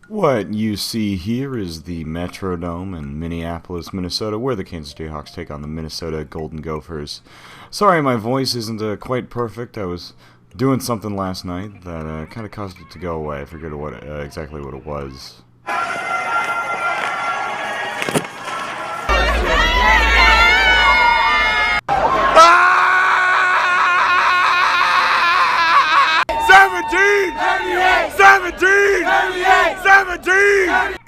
What you see here is the Metrodome in Minneapolis, Minnesota, where the Kansas Jayhawks take on the Minnesota Golden Gophers. Sorry, my voice isn't quite perfect. I was doing something last night that kind of caused it to go away. I forget exactly what it was. 17!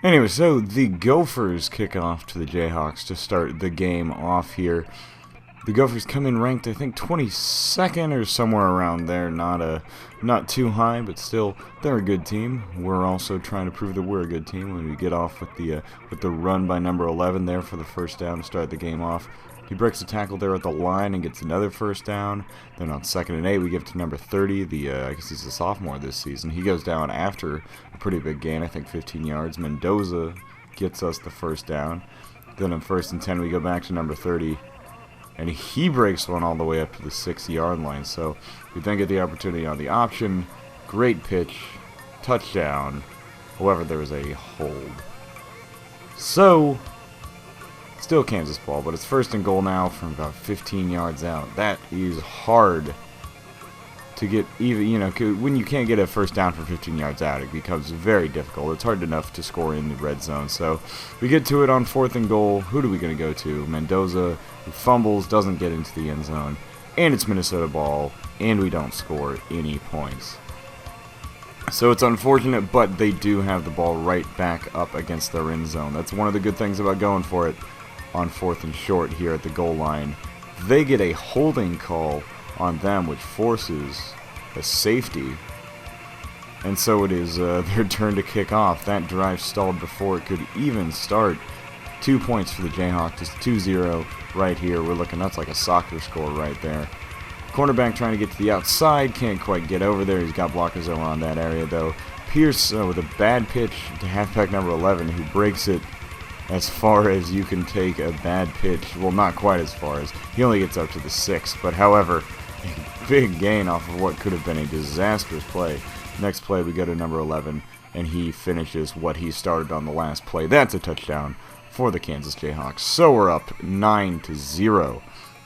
Anyway, so the Gophers kick off to the Jayhawks to start the game off here. The Gophers come in ranked, I think, 22nd or somewhere around there. Not too high, but still, they're a good team. We're also trying to prove that we're a good team when we get off with the run by number 11 there for the first down to start the game off. He breaks a tackle there at the line and gets another first down. Then on 2nd and 8, we give it to number 30. I guess he's a sophomore this season. He goes down after a pretty big gain, I think 15 yards. Mendoza gets us the first down. Then on 1st and 10, we go back to number 30. And he breaks one all the way up to the 6-yard line. So we then get the opportunity on the option. Great pitch. Touchdown. However, there was a hold. So still Kansas ball, but it's 1st and goal now from about 15 yards out. That is hard to get even, when you can't get a first down from 15 yards out, it becomes very difficult. It's hard enough to score in the red zone. So we get to it on 4th and goal. Who are we going to go to? Mendoza, who fumbles, doesn't get into the end zone, and it's Minnesota ball, and we don't score any points. So it's unfortunate, but they do have the ball right back up against their end zone. That's one of the good things about going for it on 4th and short here at the goal line. They get a holding call on them, which forces a safety. And so it is their turn to kick off. That drive stalled before it could even start. 2 points for the Jayhawks, just 2-0 right here. We're looking, that's like a soccer score right there. Cornerback trying to get to the outside, can't quite get over there. He's got blockers over on that area though. Pierce with a bad pitch to halfback number 11, who breaks it as far as you can take a bad pitch. Well, not quite as far as. He only gets up to the 6th, but however, a big gain off of what could have been a disastrous play. Next play, we go to number 11, and he finishes what he started on the last play. That's a touchdown for the Kansas Jayhawks. So we're up 9-0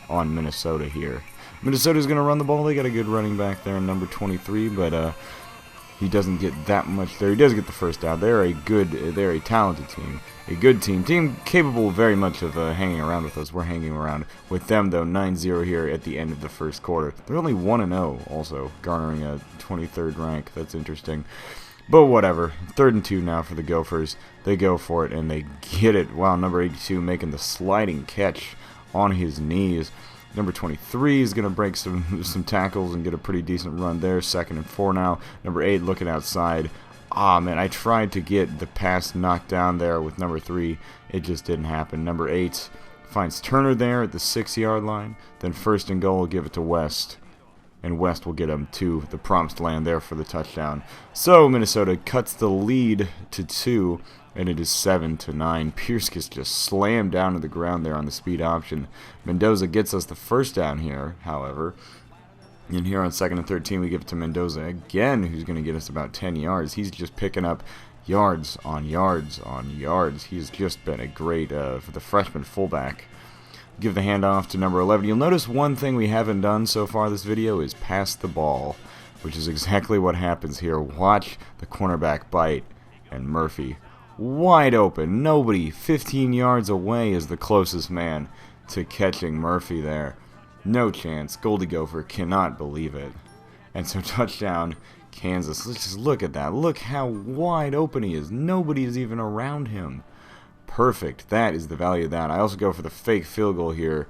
on Minnesota here. Minnesota's going to run the ball. They got a good running back there in number 23, but he doesn't get that much there. He does get the first down. They're a talented team. A good team capable very much of hanging around with us. We're hanging around with them, though. 9-0 here at the end of the first quarter. They're only 1-0, also, garnering a 23rd rank. That's interesting. But whatever. 3rd and 2 now for the Gophers. They go for it, and they get it. Wow, number 82 making the sliding catch on his knees. Number 23 is going to break some tackles and get a pretty decent run there. 2nd and 4 now. Number 8 looking outside. Ah, man, I tried to get the pass knocked down there with number 3. It just didn't happen. Number 8 finds Turner there at the 6-yard line. Then 1st and goal will give it to West. And West will get him to the promised land there for the touchdown. So Minnesota cuts the lead to 2, and it is 7-9. Pierce gets just slammed down to the ground there on the speed option. Mendoza gets us the first down here, however. And here on 2nd and 13, we give it to Mendoza again, who's going to get us about 10 yards. He's just picking up yards on yards on yards. He's just been a great, for the freshman fullback. Give the handoff to number 11. You'll notice one thing we haven't done so far this video is pass the ball, which is exactly what happens here. Watch the cornerback bite, and Murphy wide open. Nobody 15 yards away is the closest man to catching Murphy there. No chance. Goldie Gopher cannot believe it. And so touchdown, Kansas. Let's just look at that. Look how wide open he is. Nobody is even around him. Perfect. That is the value of that. I also go for the fake field goal here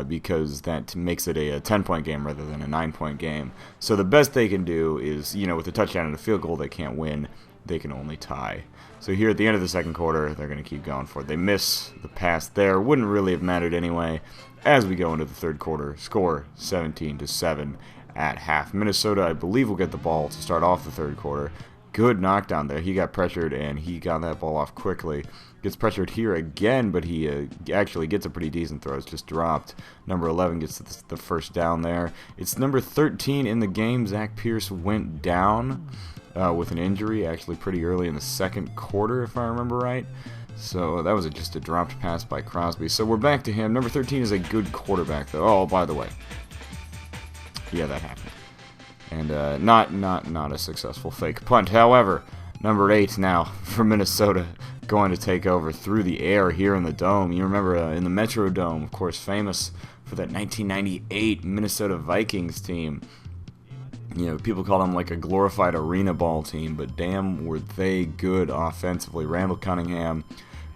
because that makes it a 10-point game rather than a 9-point game. So the best they can do is, with a touchdown and a field goal, they can't win. They can only tie. So here at the end of the second quarter, they're going to keep going for it. They miss the pass there. Wouldn't really have mattered anyway. As we go into the third quarter, score 17-7 at half. Minnesota, I believe, will get the ball to start off the third quarter. Good knockdown there. He got pressured, and he got that ball off quickly. Gets pressured here again, but he actually gets a pretty decent throw. It's just dropped. Number 11 gets the first down there. It's number 13 in the game. Zach Pierce went down. with an injury, actually pretty early in the second quarter, if I remember right. So that was just a dropped pass by Crosby. So we're back to him. Number 13 is a good quarterback, though. Oh, by the way. Yeah, that happened. And not a successful fake punt. However, number 8 now for Minnesota going to take over through the air here in the Dome. You remember in the Metrodome, of course, famous for that 1998 Minnesota Vikings team. You know, people call them like a glorified arena ball team, but damn were they good offensively. Randall Cunningham,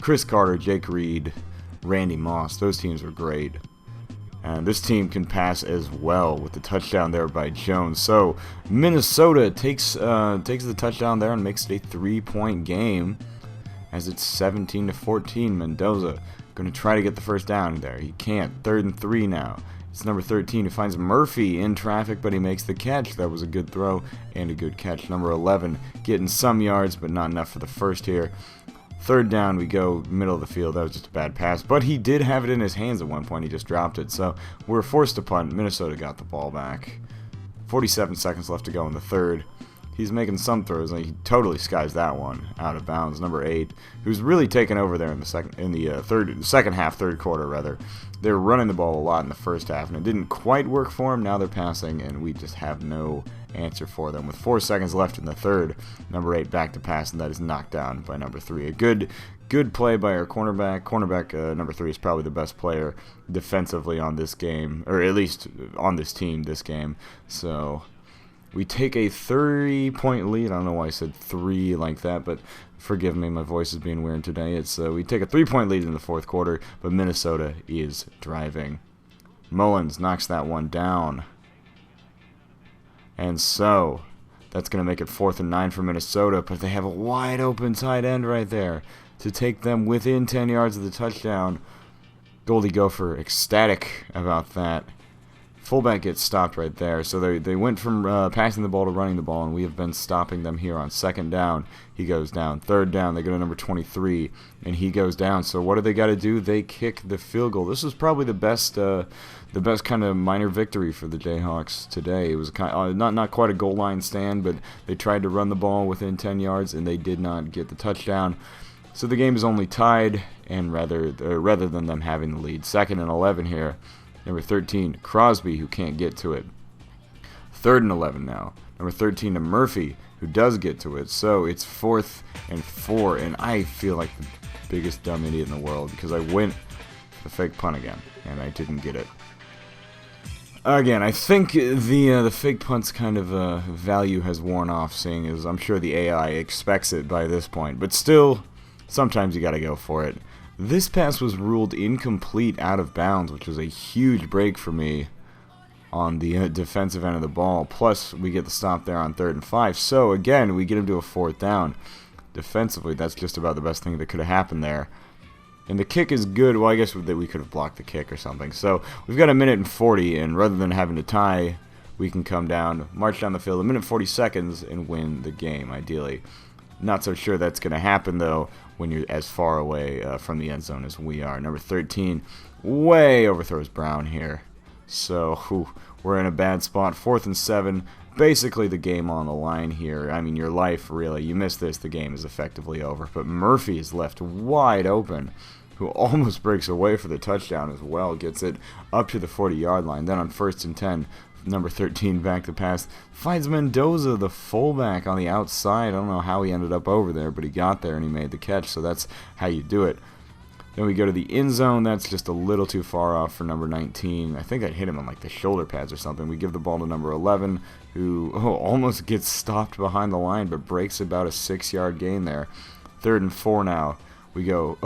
Chris Carter, Jake Reed, Randy Moss. Those teams were great. And this team can pass as well with the touchdown there by Jones. So Minnesota takes the touchdown there and makes it a 3-point game as it's 17-14. Mendoza going to try to get the first down there. He can't. 3rd and 3 now. It's number 13 who finds Murphy in traffic, but he makes the catch. That was a good throw and a good catch. Number 11 getting some yards, but not enough for the first here. 3rd down, we go middle of the field. That was just a bad pass, but he did have it in his hands at one point. He just dropped it, so we're forced to punt. Minnesota got the ball back. 47 seconds left to go in the 3rd. He's making some throws, and he totally skies that one out of bounds. Number 8, who's really taken over there in the second half, third quarter rather. They were running the ball a lot in the first half, and it didn't quite work for them. Now they're passing, and we just have no answer for them. With 4 seconds left in the 3rd, number 8 back to pass, and that is knocked down by number 3. A good play by our cornerback. Number 3 is probably the best player defensively on this game, or at least on this team this game. So we take a 3-point lead. I don't know why I said 3 like that, but forgive me, my voice is being weird today. It's we take a 3-point lead in the 4th quarter, but Minnesota is driving. Mullins knocks that one down. And so that's going to make it 4th and 9 for Minnesota, but they have a wide open tight end right there to take them within 10 yards of the touchdown. Goldie Gopher ecstatic about that. Fullback gets stopped right there. So they went from passing the ball to running the ball, and we have been stopping them here on 2nd down. He goes down. 3rd down, they go to number 23, and he goes down. So what do they got to do? They kick the field goal. This was probably the best kind of minor victory for the Jayhawks today. It was not quite a goal line stand, but they tried to run the ball within 10 yards, and they did not get the touchdown. So the game is only tied, and rather than them having the lead. 2nd and 11 here. Number 13, Crosby, who can't get to it. 3rd and 11 now. Number 13 to Murphy, who does get to it. So it's 4th and 4, and I feel like the biggest dumb idiot in the world because I went the fake punt again, and I didn't get it. Again, I think the fake punt's kind of value has worn off, seeing as I'm sure the AI expects it by this point. But still, sometimes you got to go for it. This pass was ruled incomplete out of bounds, which was a huge break for me on the defensive end of the ball. Plus, we get the stop there on 3rd and 5. So, again, we get him to a 4th down. Defensively, that's just about the best thing that could have happened there. And the kick is good. Well, I guess that we could have blocked the kick or something. So, we've got 1 minute and 40, and rather than having to tie, we can come down, march down the field 1 minute 40 seconds, and win the game, ideally. Not so sure that's going to happen, though, when you're as far away from the end zone as we are. Number 13 way overthrows Brown here. So we're in a bad spot. 4th and 7. Basically the game on the line here. I mean, your life, really. You miss this, the game is effectively over. But Murphy is left wide open, who almost breaks away for the touchdown as well. Gets it up to the 40-yard line. Then on 1st and 10, number 13 back to pass. Finds Mendoza, the fullback, on the outside. I don't know how he ended up over there, but he got there and he made the catch, so that's how you do it. Then we go to the end zone. That's just a little too far off for number 19. I think I hit him on like the shoulder pads or something. We give the ball to number 11, who almost gets stopped behind the line, but breaks about a 6-yard gain there. 3rd and 4 now. We go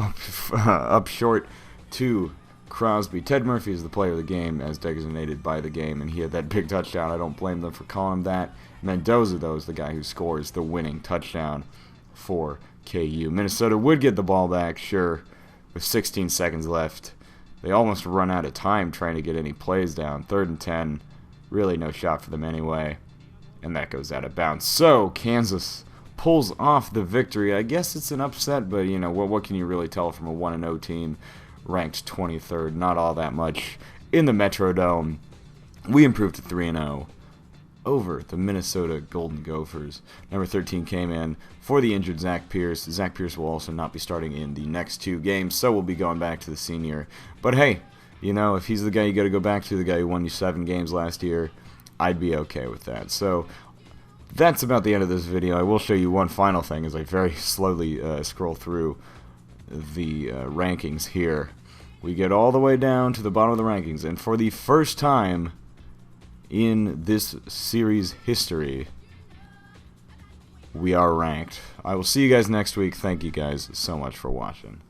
up short to Crosby. Ted Murphy is the player of the game as designated by the game, and he had that big touchdown. I don't blame them for calling him that. Mendoza, though, is the guy who scores the winning touchdown for KU. Minnesota would get the ball back, sure, with 16 seconds left. They almost run out of time trying to get any plays down. 3rd and 10. Really no shot for them anyway. And that goes out of bounds. So, Kansas pulls off the victory. I guess it's an upset, but, you know, what can you really tell from a 1-0 team? Ranked 23rd, not all that much in the Metrodome. We improved to 3-0. over the Minnesota Golden Gophers. Number 13 came in for the injured Zach Pierce. Zach Pierce will also not be starting in the next 2 games, so we'll be going back to the senior. But hey, you know, if he's the guy you got to go back to, the guy who won you 7 games last year, I'd be okay with that. So that's about the end of this video. I will show you one final thing as I very slowly scroll through the rankings here. We get all the way down to the bottom of the rankings, and for the first time in this series history, we are ranked. I will see you guys next week. Thank you guys so much for watching.